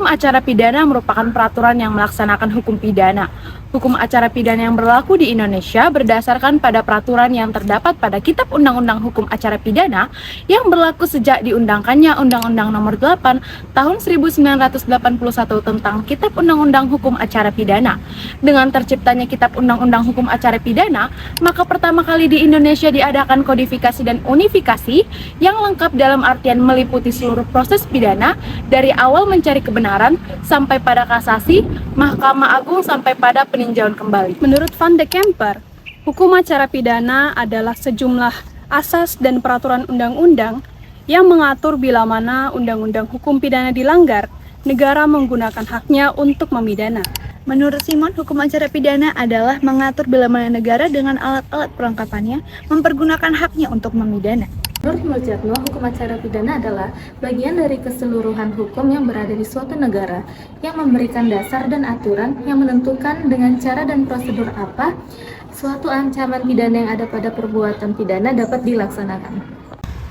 acara pidana merupakan peraturan yang melaksanakan hukum pidana. Hukum acara pidana yang berlaku di Indonesia berdasarkan pada peraturan yang terdapat pada Kitab Undang-Undang Hukum Acara Pidana yang berlaku sejak diundangkannya Undang-Undang Nomor 8 Tahun 1981 tentang Kitab Undang-Undang Hukum Acara Pidana. Dengan terciptanya Kitab Undang-Undang Hukum Acara Pidana, maka pertama kali di Indonesia diadakan kodifikasi dan unifikasi yang lengkap dalam artian meliputi seluruh proses pidana dari awal mencari kebenaran sampai pada kasasi, Mahkamah Agung sampai pada peninjauan kembali. Menurut Van de Kemper, hukum acara pidana adalah sejumlah asas dan peraturan undang-undang yang mengatur bila mana undang-undang hukum pidana dilanggar, negara menggunakan haknya untuk memidana. Menurut Simon, hukum acara pidana adalah mengatur bila mana negara dengan alat-alat perlengkapannya mempergunakan haknya untuk memidana. Menurut Murjatno, hukum acara pidana adalah bagian dari keseluruhan hukum yang berada di suatu negara yang memberikan dasar dan aturan yang menentukan dengan cara dan prosedur apa suatu ancaman pidana yang ada pada perbuatan pidana dapat dilaksanakan.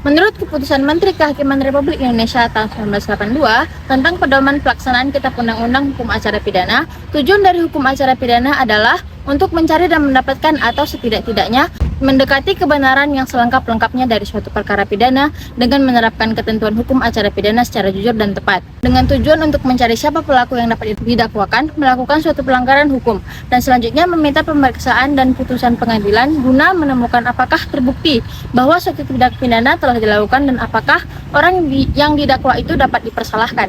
Menurut Keputusan Menteri Kehakiman Republik Indonesia tahun 1982 tentang pedoman pelaksanaan Kitab Undang-Undang Hukum Acara Pidana, tujuan dari hukum acara pidana adalah untuk mencari dan mendapatkan atau setidak-tidaknya mendekati kebenaran yang selengkap-lengkapnya dari suatu perkara pidana dengan menerapkan ketentuan hukum acara pidana secara jujur dan tepat. Dengan tujuan untuk mencari siapa pelaku yang dapat didakwakan melakukan suatu pelanggaran hukum, dan selanjutnya meminta pemeriksaan dan putusan pengadilan guna menemukan apakah terbukti bahwa suatu tindak pidana telah dilakukan dan apakah orang yang didakwa itu dapat dipersalahkan.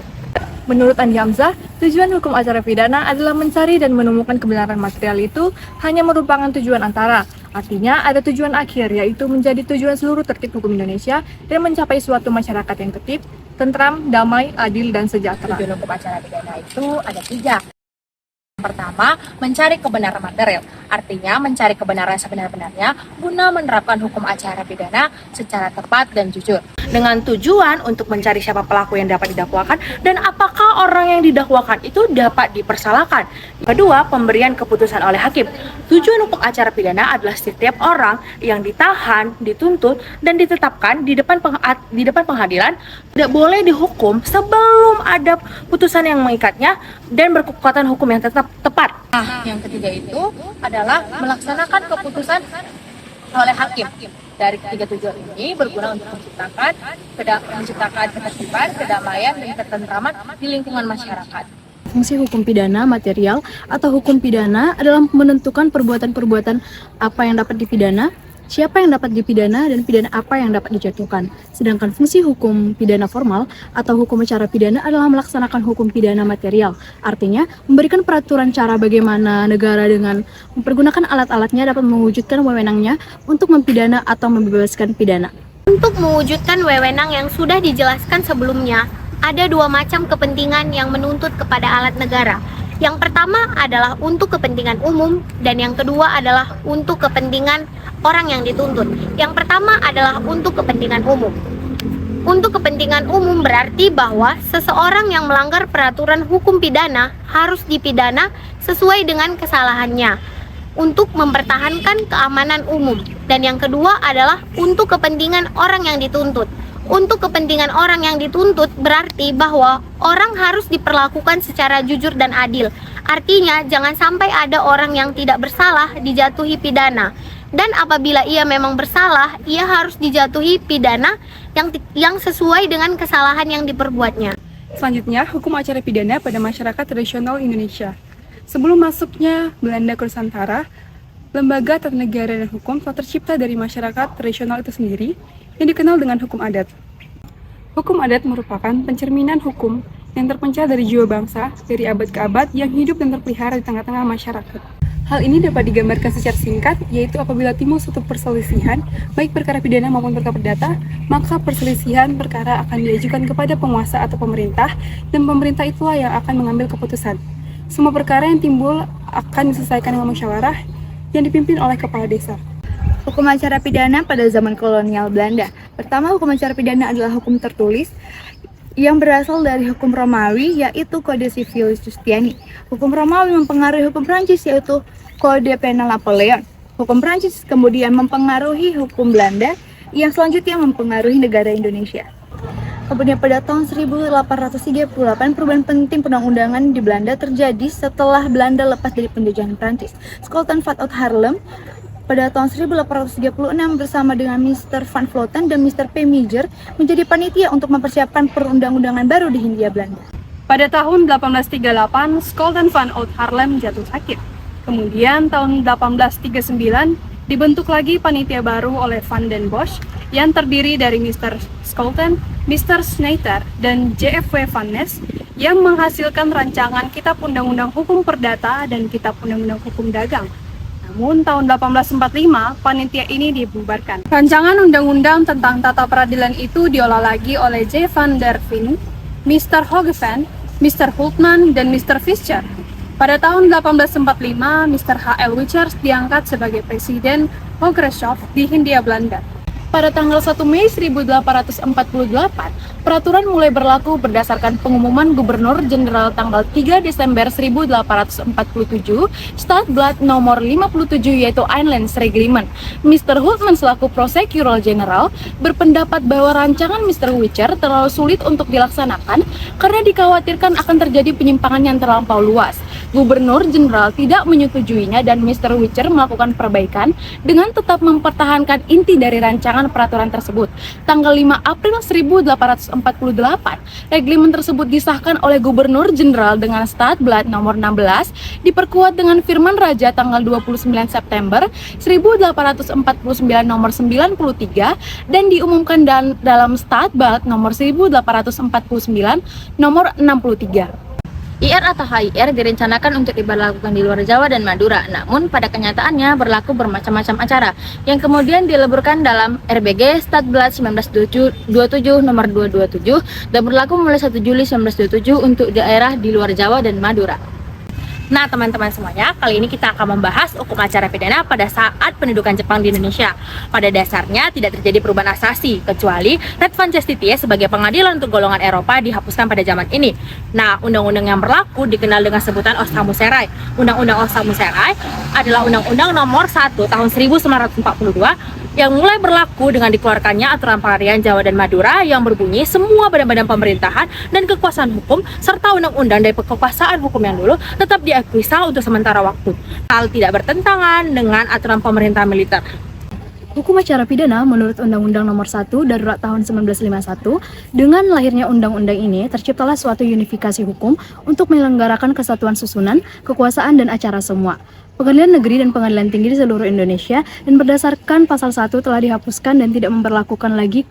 Menurut Andi Hamzah, tujuan hukum acara pidana adalah mencari dan menemukan kebenaran material itu hanya merupakan tujuan antara. Artinya, ada tujuan akhir, yaitu menjadi tujuan seluruh tertib hukum Indonesia dan mencapai suatu masyarakat yang tertib, tentram, damai, adil, dan sejahtera. Tujuan hukum acara pidana itu ada 3. Pertama, mencari kebenaran material, artinya mencari kebenaran sebenar-benarnya guna menerapkan hukum acara pidana secara tepat dan jujur. Dengan tujuan untuk mencari siapa pelaku yang dapat didakwakan dan apakah orang yang didakwakan itu dapat dipersalahkan. Kedua, pemberian keputusan oleh hakim. Tujuan hukum acara pidana adalah setiap orang yang ditahan, dituntut, dan ditetapkan di depan pengadilan tidak boleh dihukum sebelum ada putusan yang mengikatnya dan berkekuatan hukum yang tetap tepat. Nah, yang ketiga itu adalah melaksanakan keputusan oleh hakim. Dari ketiga tujuan ini berguna untuk menciptakan ketertiban, kedamaian, dan ketentraman di lingkungan masyarakat. Fungsi hukum pidana material atau hukum pidana adalah menentukan perbuatan-perbuatan apa yang dapat dipidana, siapa yang dapat dipidana, dan pidana apa yang dapat dijatuhkan. Sedangkan fungsi hukum pidana formal atau hukum acara pidana adalah melaksanakan hukum pidana material. Artinya, memberikan peraturan cara bagaimana negara dengan mempergunakan alat-alatnya dapat mewujudkan wewenangnya untuk mempidana atau membebaskan pidana. Untuk mewujudkan wewenang yang sudah dijelaskan sebelumnya, ada 2 macam kepentingan yang menuntut kepada alat negara. Yang pertama adalah untuk kepentingan umum, dan yang kedua adalah untuk kepentingan orang yang dituntut. Yang pertama adalah untuk kepentingan umum. Untuk kepentingan umum berarti bahwa seseorang yang melanggar peraturan hukum pidana harus dipidana sesuai dengan kesalahannya untuk mempertahankan keamanan umum. Dan yang kedua adalah untuk kepentingan orang yang dituntut. Untuk kepentingan orang yang dituntut berarti bahwa orang harus diperlakukan secara jujur dan adil. Artinya, jangan sampai ada orang yang tidak bersalah dijatuhi pidana. Dan apabila ia memang bersalah, ia harus dijatuhi pidana yang sesuai dengan kesalahan yang diperbuatnya. Selanjutnya, hukum acara pidana pada masyarakat tradisional Indonesia. Sebelum masuknya Belanda ke Nusantara, lembaga tata negara dan hukum telah tercipta dari masyarakat tradisional itu sendiri yang dikenal dengan hukum adat. Hukum adat merupakan pencerminan hukum yang terpencar dari jiwa bangsa dari abad ke abad yang hidup dan terpelihara di tengah-tengah masyarakat. Hal ini dapat digambarkan secara singkat, yaitu apabila timbul suatu perselisihan, baik perkara pidana maupun perkara perdata, maka perselisihan perkara akan diajukan kepada penguasa atau pemerintah, dan pemerintah itulah yang akan mengambil keputusan. Semua perkara yang timbul akan diselesaikan dengan musyawarah yang dipimpin oleh kepala desa. Hukum acara pidana pada zaman kolonial Belanda. Pertama, hukum acara pidana adalah hukum tertulis yang berasal dari hukum Romawi, yaitu Kode Civil Justiani. Hukum Romawi mempengaruhi hukum Prancis, yaitu Kode Penal Napoleon. Hukum Prancis kemudian mempengaruhi hukum Belanda, yang selanjutnya mempengaruhi negara Indonesia. Kemudian pada tahun 1838, perubahan penting perundang-undangan di Belanda terjadi setelah Belanda lepas dari penjajahan Prancis. Sultan van Oud Haarlem pada tahun 1836 bersama dengan Mr. Van Vloten dan Mr. P. Mijer menjadi panitia untuk mempersiapkan perundang-undangan baru di Hindia Belanda. Pada tahun 1838, Sultan van Oud Haarlem jatuh sakit. Kemudian tahun 1839 dibentuk lagi panitia baru oleh Van den Bosch yang terdiri dari Mr. Scholten, Mr. Schneider, dan JFW Van Ness yang menghasilkan rancangan Kitab Undang-Undang Hukum Perdata dan Kitab Undang-Undang Hukum Dagang. Namun tahun 1845 panitia ini dibubarkan. Rancangan undang-undang tentang tata peradilan itu diolah lagi oleh J. van der Veen, Mr. Hogeven, Mr. Hultman, dan Mr. Fischer. Pada tahun 1845, Mr. H.L. Wichers diangkat sebagai Presiden Hooggerechtshof di Hindia Belanda. Pada tanggal 1 Mei 1848, peraturan mulai berlaku berdasarkan pengumuman Gubernur Jenderal tanggal 3 Desember 1847, Stadblad nomor 57 yaitu Einlandsreglement. Mr. Hultman selaku Prosecutor General berpendapat bahwa rancangan Mr. Wicher terlalu sulit untuk dilaksanakan karena dikhawatirkan akan terjadi penyimpangan yang terlampau luas. Gubernur Jenderal tidak menyetujuinya dan Mr. Wicher melakukan perbaikan dengan tetap mempertahankan inti dari rancangan peraturan tersebut. Tanggal 5 April 1848, reglemen tersebut disahkan oleh Gubernur Jenderal dengan Stadblad nomor 16, diperkuat dengan firman Raja tanggal 29 September 1849 nomor 93 dan diumumkan dalam Stadblad nomor 1849 nomor 63. IR atau HIR direncanakan untuk diberlakukan di luar Jawa dan Madura, namun pada kenyataannya berlaku bermacam-macam acara yang kemudian dileburkan dalam RBG Stadblad 1927 nomor 227 dan berlaku mulai 1 Juli 1927 untuk daerah di luar Jawa dan Madura. Nah teman-teman semuanya, kali ini kita akan membahas hukum acara pidana pada saat pendudukan Jepang di Indonesia. Pada dasarnya tidak terjadi perubahan asasi, kecuali Red Van Justitie sebagai pengadilan untuk golongan Eropa dihapuskan pada zaman ini. Nah, undang-undang yang berlaku dikenal dengan sebutan Osamu-Serai. Undang-undang Osamu-Serai adalah undang-undang nomor 1 tahun 1942 yang mulai berlaku dengan dikeluarkannya aturan peradilan Jawa dan Madura yang berbunyi semua badan-badan pemerintahan dan kekuasaan hukum serta undang-undang dari kekuasaan hukum yang dulu tetap diakui sah untuk sementara waktu. Hal tidak bertentangan dengan aturan pemerintah militer. Hukum acara pidana menurut Undang-Undang Nomor 1 Darurat tahun 1951, dengan lahirnya undang-undang ini terciptalah suatu unifikasi hukum untuk menyelenggarakan kesatuan susunan, kekuasaan dan acara semua. Pengadilan negeri dan pengadilan tinggi di seluruh Indonesia dan berdasarkan pasal 1 telah dihapuskan dan tidak memberlakukan lagi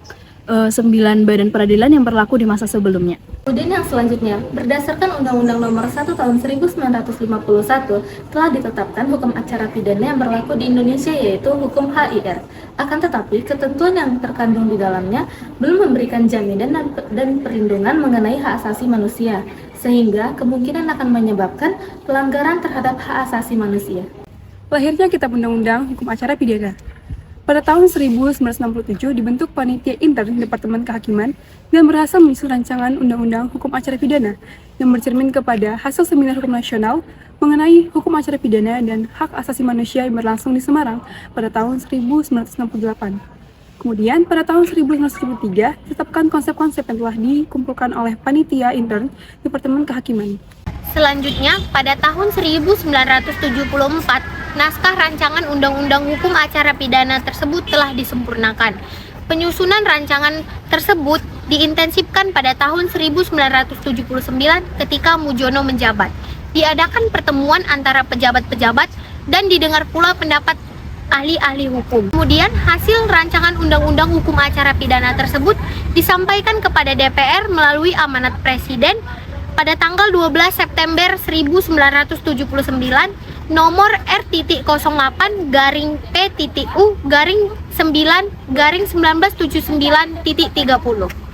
9 badan peradilan yang berlaku di masa sebelumnya. Kemudian yang selanjutnya, berdasarkan Undang-Undang Nomor 1 Tahun 1951 telah ditetapkan hukum acara pidana yang berlaku di Indonesia yaitu hukum HIR. Akan tetapi, ketentuan yang terkandung di dalamnya belum memberikan jaminan dan perlindungan mengenai hak asasi manusia, sehingga kemungkinan akan menyebabkan pelanggaran terhadap hak asasi manusia. Lahirnya Kitab Undang-Undang Hukum Acara Pidana. Pada tahun 1967 dibentuk Panitia Intern Departemen Kehakiman dan berhasil menyusun rancangan Undang-Undang Hukum Acara Pidana yang bercermin kepada hasil Seminar Hukum Nasional mengenai hukum acara pidana dan hak asasi manusia yang berlangsung di Semarang pada tahun 1968. Kemudian pada tahun 1973 ditetapkan konsep-konsep yang telah dikumpulkan oleh Panitia Intern Departemen Kehakiman. Selanjutnya, pada tahun 1974, naskah rancangan Undang-Undang Hukum Acara Pidana tersebut telah disempurnakan. Penyusunan rancangan tersebut diintensifkan pada tahun 1979 ketika Mujono menjabat. Diadakan pertemuan antara pejabat-pejabat dan didengar pula pendapat ahli-ahli hukum. Kemudian hasil rancangan Undang-Undang Hukum Acara Pidana tersebut disampaikan kepada DPR melalui amanat Presiden pada tanggal 12 September 1979 nomor R.08-P.U-9-1979.30.